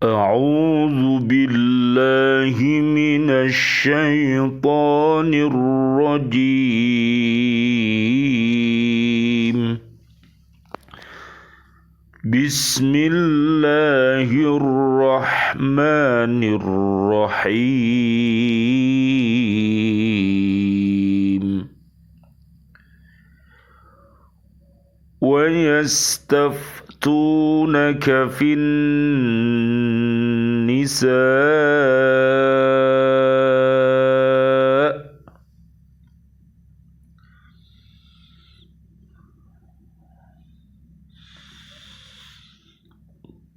أعوذ بالله من الشيطان الرجيم بسم الله الرحمن الرحيم ويستفتونك في النساء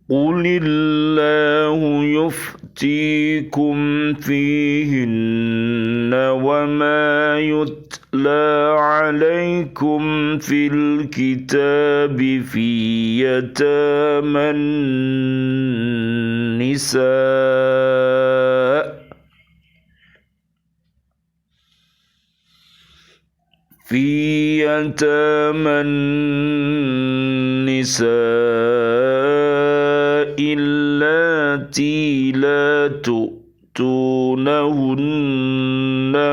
قل الله يفتيكم فيهن وما يتلى عليكم في الكتاب في يتامى النساء اللاتي لا تؤتونهن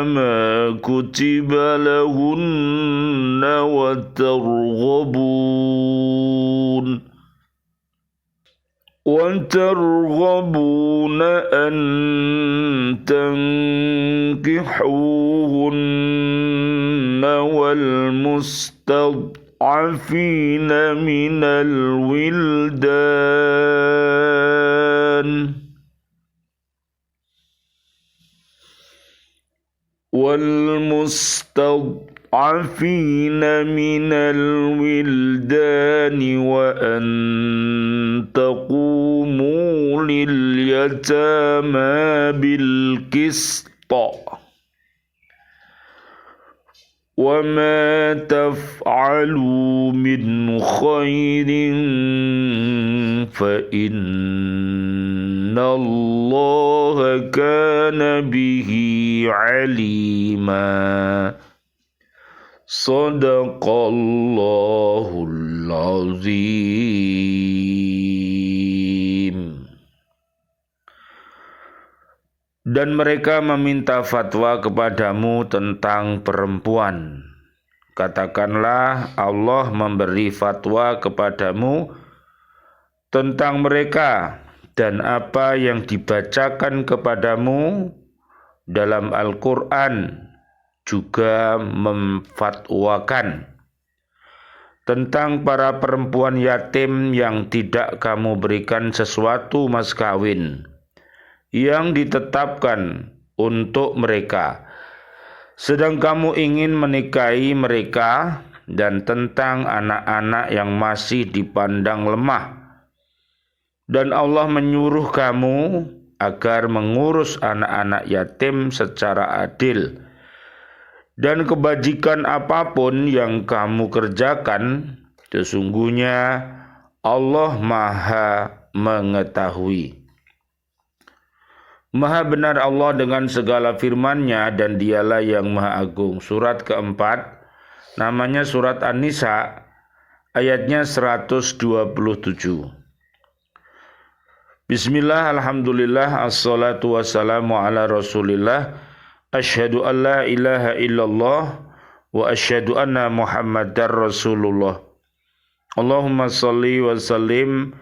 ما كتب لهن وترغبون أن تنكحوهن والمستضعفين من الولدان وأن تقوموا لليتامى بالقسط وما تفعلوا من خير فإن الله كان به عليما صدق الله العظيم. Dan mereka meminta fatwa kepadamu tentang perempuan. Katakanlah, Allah memberi fatwa kepadamu tentang mereka dan apa yang dibacakan kepadamu dalam Al-Quran juga memfatwakan tentang para perempuan yatim yang tidak kamu berikan sesuatu mas kawin yang ditetapkan untuk mereka, sedang kamu ingin menikahi mereka, dan tentang anak-anak yang masih dipandang lemah. Dan Allah menyuruh kamu agar mengurus anak-anak yatim secara adil. Dan kebajikan apapun yang kamu kerjakan, sesungguhnya Allah Maha mengetahui. Maha benar Allah dengan segala firman-Nya dan Dialah yang Maha Agung. Surat keempat, namanya Surat An-Nisa, ayatnya 127. Bismillah, alhamdulillah, assalatu wassalamu ala rasulillah, asyhadu an la ilaha illallah, wa asyhadu anna muhammadar rasulullah. Allahumma salli wa sallim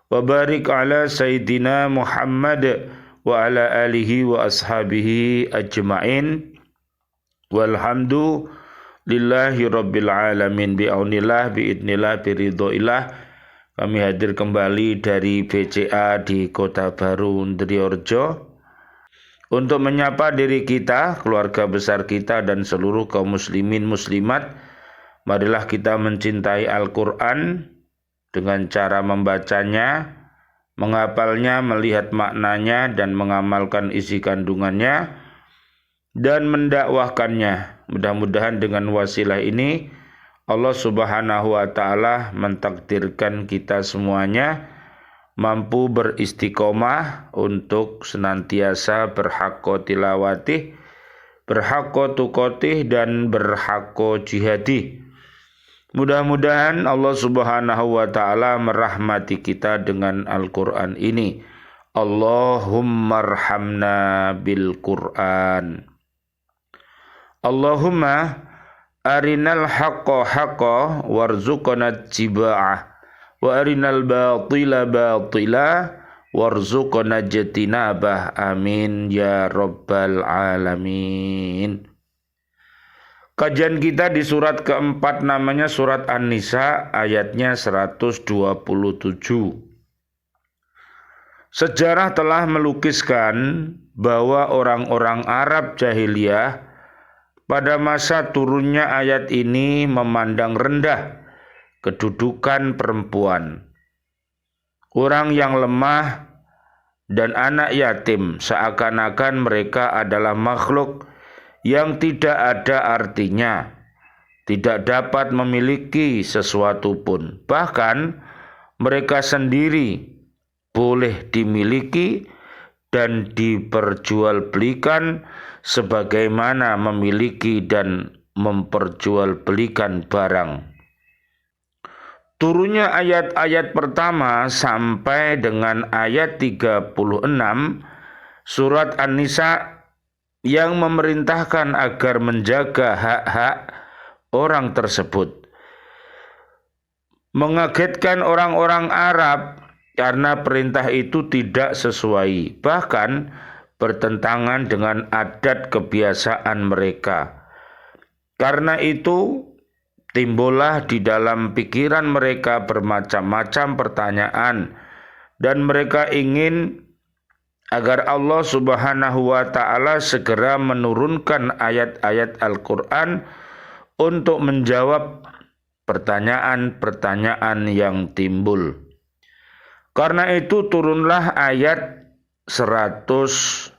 wa barik ala sayyidina Muhammad wa ala alihi wa ashabihi ajma'in walhamdulillahi rabbil alamin bi'aunillah bi'idnillah biridhoillah. Kami hadir kembali dari BCA di Kota Baru Ndriorjo untuk menyapa diri kita, keluarga besar kita dan seluruh kaum muslimin muslimat. Marilah kita mencintai Al-Quran dengan cara membacanya, menghafalnya, melihat maknanya, dan mengamalkan isi kandungannya, dan mendakwahkannya. Mudah-mudahan dengan wasilah ini, Allah Subhanahu wa Ta'ala mentakdirkan kita semuanya mampu beristiqomah untuk senantiasa berhaqqa tilawatih, berhaqqa tuqatih, dan berhaqqa jihadih. Mudah-mudahan Allah Subhanahu wa Ta'ala merahmati kita dengan Al-Quran ini. Allahumma arhamna bil Qur'an. Allahumma arinal haqqa haqqa warzuqna ittiba'ah wa arinal batila batila warzuqna ijtinabah. Amin ya rabbal alamin. Kajian kita di surat keempat namanya surat An-Nisa, ayatnya 127. Sejarah telah melukiskan bahwa orang-orang Arab jahiliyah pada masa turunnya ayat ini memandang rendah kedudukan perempuan, orang yang lemah, dan anak yatim, seakan-akan mereka adalah makhluk yang tidak ada artinya, tidak dapat memiliki sesuatu pun. Bahkan mereka sendiri boleh dimiliki dan diperjualbelikan sebagaimana memiliki dan memperjualbelikan barang. Turunnya ayat-ayat pertama sampai dengan ayat 36 surat An-Nisa yang memerintahkan agar menjaga hak-hak orang tersebut mengagetkan orang-orang Arab karena perintah itu tidak sesuai, bahkan bertentangan dengan adat kebiasaan mereka. Karena itu timbullah di dalam pikiran mereka bermacam-macam pertanyaan, dan mereka ingin agar Allah Subhanahu wa Ta'ala segera menurunkan ayat-ayat Al-Quran untuk menjawab pertanyaan-pertanyaan yang timbul. Karena itu turunlah ayat 127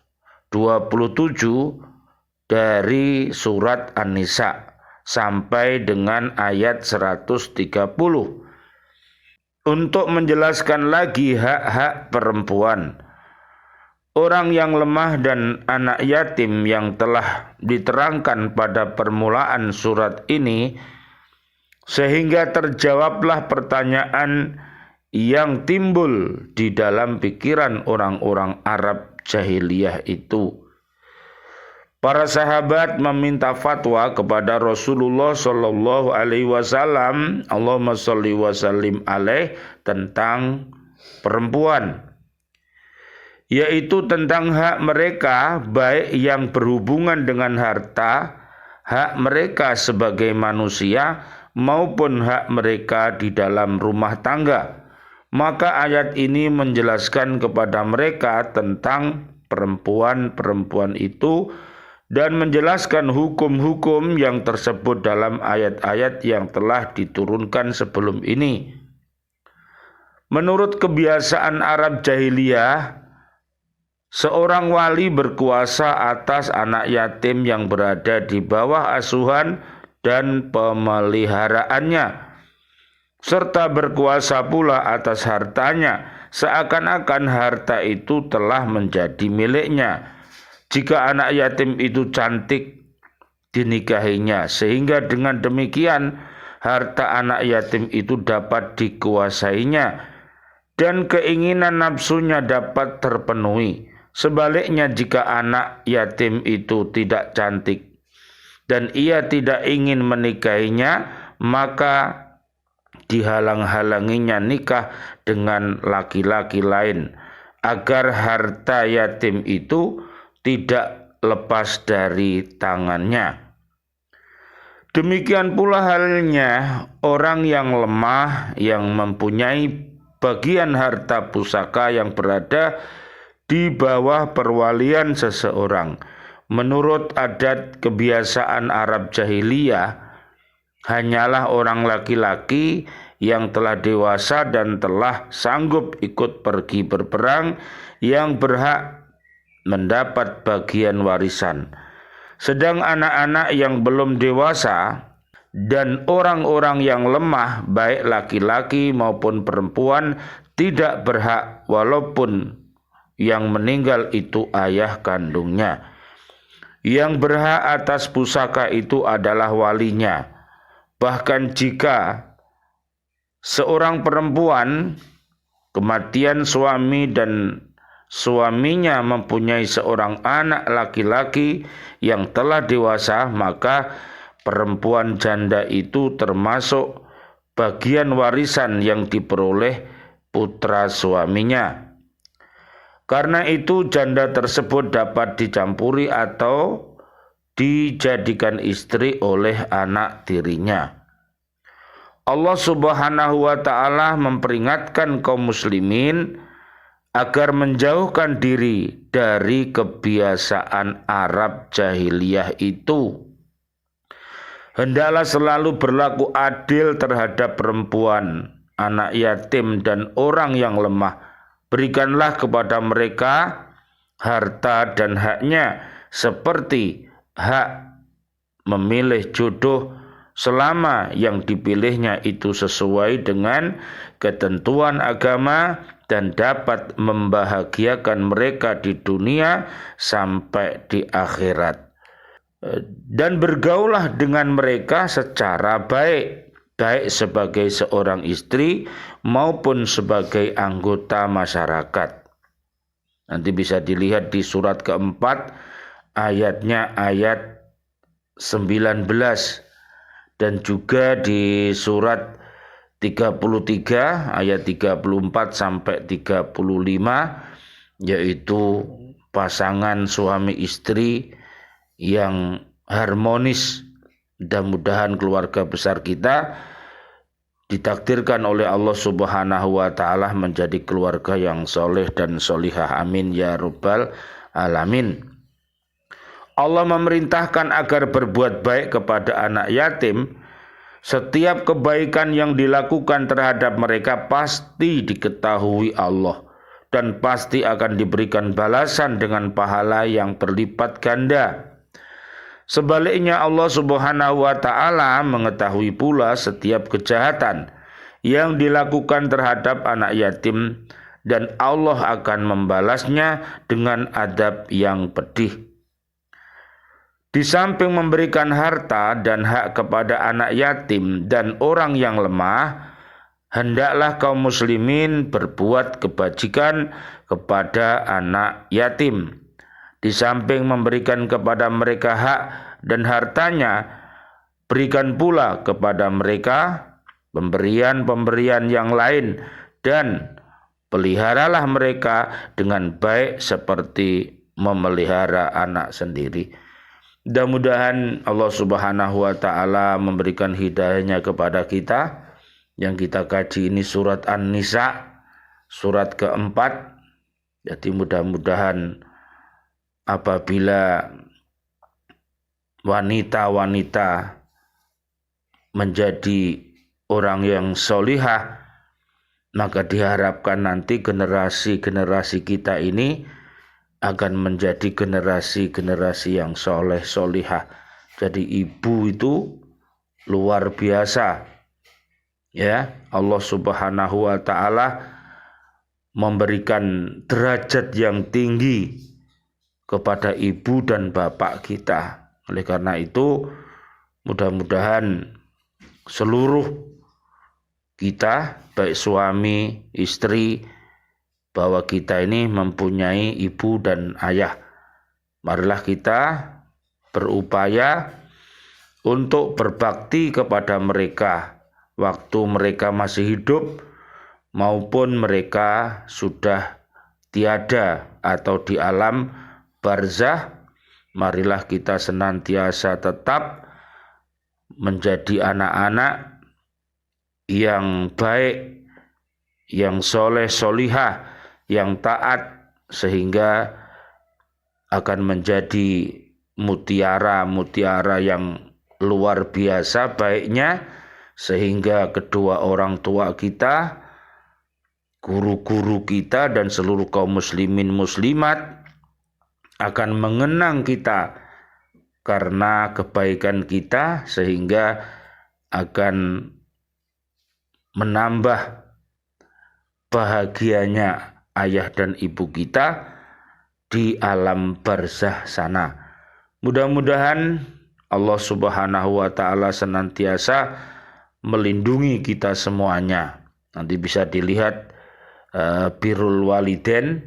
dari surat An-Nisa sampai dengan ayat 130 untuk menjelaskan lagi hak-hak perempuan, orang yang lemah dan anak yatim yang telah diterangkan pada permulaan surat ini, sehingga terjawablah pertanyaan yang timbul di dalam pikiran orang-orang Arab jahiliyah itu. Para sahabat meminta fatwa kepada Rasulullah Shallallahu Alaihi Wasallam, Allahumma sholli wa sallim alaih, tentang perempuan, yaitu tentang hak mereka baik yang berhubungan dengan harta, hak mereka sebagai manusia, maupun hak mereka di dalam rumah tangga. Maka ayat ini menjelaskan kepada mereka tentang perempuan-perempuan itu dan menjelaskan hukum-hukum yang tersebut dalam ayat-ayat yang telah diturunkan sebelum ini. Menurut kebiasaan Arab jahiliyah, seorang wali berkuasa atas anak yatim yang berada di bawah asuhan dan pemeliharaannya, serta berkuasa pula atas hartanya, seakan-akan harta itu telah menjadi miliknya. Jika anak yatim itu cantik, dinikahinya, sehingga dengan demikian harta anak yatim itu dapat dikuasainya dan keinginan nafsunya dapat terpenuhi. Sebaliknya, jika anak yatim itu tidak cantik dan ia tidak ingin menikahinya, maka dihalang-halanginya nikah dengan laki-laki lain agar harta yatim itu tidak lepas dari tangannya. Demikian pula halnya orang yang lemah yang mempunyai bagian harta pusaka yang berada di bawah perwalian seseorang. Menurut adat kebiasaan Arab jahiliyah, hanyalah orang laki-laki yang telah dewasa dan telah sanggup ikut pergi berperang yang berhak mendapat bagian warisan. Sedang anak-anak yang belum dewasa dan orang-orang yang lemah, baik laki-laki maupun perempuan, tidak berhak walaupun yang meninggal itu ayah kandungnya. Yang berhak atas pusaka itu adalah walinya. Bahkan jika seorang perempuan, kematian suami dan suaminya mempunyai seorang anak laki-laki yang telah dewasa, maka perempuan janda itu termasuk bagian warisan yang diperoleh putra suaminya. Karena itu janda tersebut dapat dicampuri atau dijadikan istri oleh anak tirinya. Allah Subhanahu wa ta'ala memperingatkan kaum muslimin agar menjauhkan diri dari kebiasaan Arab jahiliyah itu. Hendaklah selalu berlaku adil terhadap perempuan, anak yatim, dan orang yang lemah. Berikanlah kepada mereka harta dan haknya seperti hak memilih jodoh, selama yang dipilihnya itu sesuai dengan ketentuan agama dan dapat membahagiakan mereka di dunia sampai di akhirat. Dan bergaulah dengan mereka secara baik, baik sebagai seorang istri maupun sebagai anggota masyarakat. Nanti bisa dilihat di surat keempat, ayatnya ayat 19. Dan juga di surat 33 ayat 34 sampai 35, yaitu pasangan suami istri yang harmonis. Mudah-mudahan keluarga besar kita ditakdirkan oleh Allah Subhanahu wa ta'ala menjadi keluarga yang soleh dan solihah. Amin ya rabbal alamin. Allah memerintahkan agar berbuat baik kepada anak yatim. Setiap kebaikan yang dilakukan terhadap mereka pasti diketahui Allah dan pasti akan diberikan balasan dengan pahala yang berlipat ganda. Sebaliknya Allah Subhanahu wa ta'ala mengetahui pula setiap kejahatan yang dilakukan terhadap anak yatim, dan Allah akan membalasnya dengan adab yang pedih. Di samping memberikan harta dan hak kepada anak yatim dan orang yang lemah, hendaklah kaum muslimin berbuat kebajikan kepada anak yatim. Di samping memberikan kepada mereka hak dan hartanya, berikan pula kepada mereka pemberian-pemberian yang lain dan peliharalah mereka dengan baik seperti memelihara anak sendiri. Mudah-mudahan Allah Subhanahu wa ta'ala memberikan hidayahnya kepada kita. Yang kita kaji ini surat An-Nisa, surat keempat. Jadi mudah-mudahan apabila wanita-wanita menjadi orang yang solihah, maka diharapkan nanti generasi-generasi kita ini akan menjadi generasi-generasi yang soleh solihah. Jadi ibu itu luar biasa, ya. Allah Subhanahu wa ta'ala memberikan derajat yang tinggi kepada ibu dan bapak kita. Oleh karena itu, mudah-mudahan seluruh kita, baik suami, istri, bahwa kita ini mempunyai ibu dan ayah. Marilah kita berupaya untuk berbakti kepada mereka waktu mereka masih hidup maupun mereka sudah tiada atau di alam barzah. Marilah kita senantiasa tetap menjadi anak-anak yang baik, yang soleh solihah, yang taat, sehingga akan menjadi mutiara-mutiara yang luar biasa baiknya, sehingga kedua orang tua kita, guru-guru kita, dan seluruh kaum muslimin muslimat akan mengenang kita karena kebaikan kita, sehingga akan menambah bahagianya ayah dan ibu kita di alam barzah sana. Mudah-mudahan Allah Subhanahu wa ta'ala senantiasa melindungi kita semuanya. Nanti bisa dilihat birrul walidain,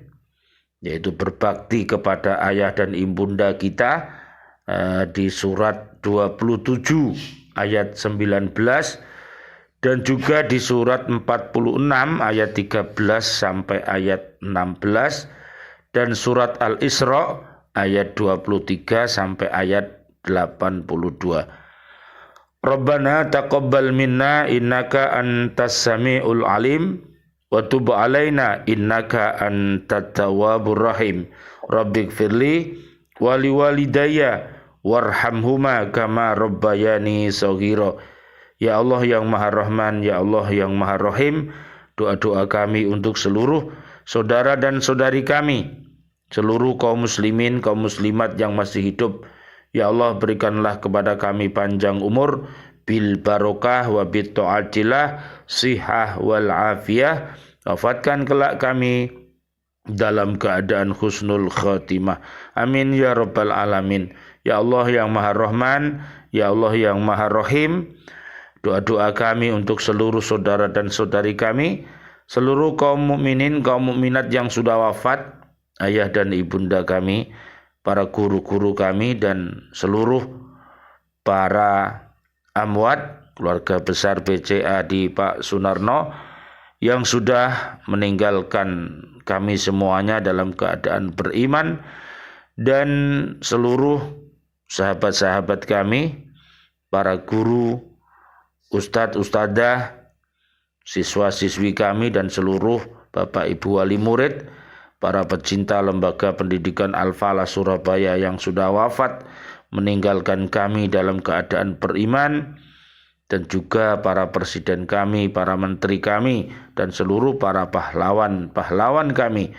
yaitu berbakti kepada ayah dan ibunda kita di surat 27 ayat 19 dan juga di surat 46 ayat 13 sampai ayat 16 dan surat Al-Isra ayat 23 sampai ayat 82. Rabbana taqabbal minna innaka antas samiul alim wa tub alaina innaka antat tawwabur rahim. Rabbighfirli wa liwalidayya warhamhuma kama rabbayani shaghira. Ya Allah yang Maha Rahman, ya Allah yang Maha Rahim, doa-doa kami untuk seluruh saudara dan saudari kami, seluruh kaum muslimin, kaum muslimat yang masih hidup. Ya Allah, berikanlah kepada kami panjang umur, bil barokah wa bit ta'atillah, sihah wal afiyah. Wafatkan kelak kami dalam keadaan husnul khatimah. Amin ya rabbal alamin. Ya Allah yang Maha Rahman, ya Allah yang Maha Rahim, doa-doa kami untuk seluruh saudara dan saudari kami, seluruh kaum mukminin, kaum mukminat yang sudah wafat, ayah dan ibunda kami, para guru-guru kami, dan seluruh para amwat, keluarga besar BCA di Pak Sunarno yang sudah meninggalkan kami semuanya dalam keadaan beriman, dan seluruh sahabat-sahabat kami, para guru, ustadz, ustadzah, siswa-siswi kami, dan seluruh bapak ibu wali murid, para pecinta lembaga pendidikan Al-Falah Surabaya yang sudah wafat meninggalkan kami dalam keadaan beriman, dan juga para presiden kami, para menteri kami, dan seluruh para pahlawan kami,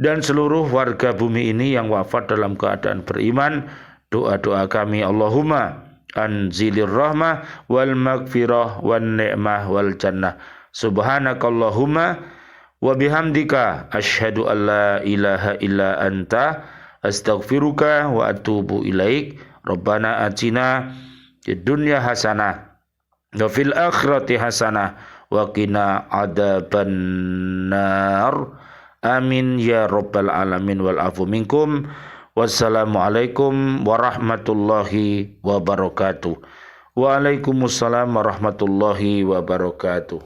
dan seluruh warga bumi ini yang wafat dalam keadaan beriman. Doa-doa kami, Allahumma anzilir rahmah wal magfirah wan ni'mah wal jannah. Subhanakallahumma wa bihamdika asyhadu an la ilaha illa anta astaghfiruka wa atubu ilaik. Rabbana atina fid dunya hasanah wa fil akhirati hasanah wa qina adzabannar. Amin ya rabbal alamin wal afu minkum. Wassalamualaikum warahmatullahi wabarakatuh. Waalaikumsalam warahmatullahi wabarakatuh.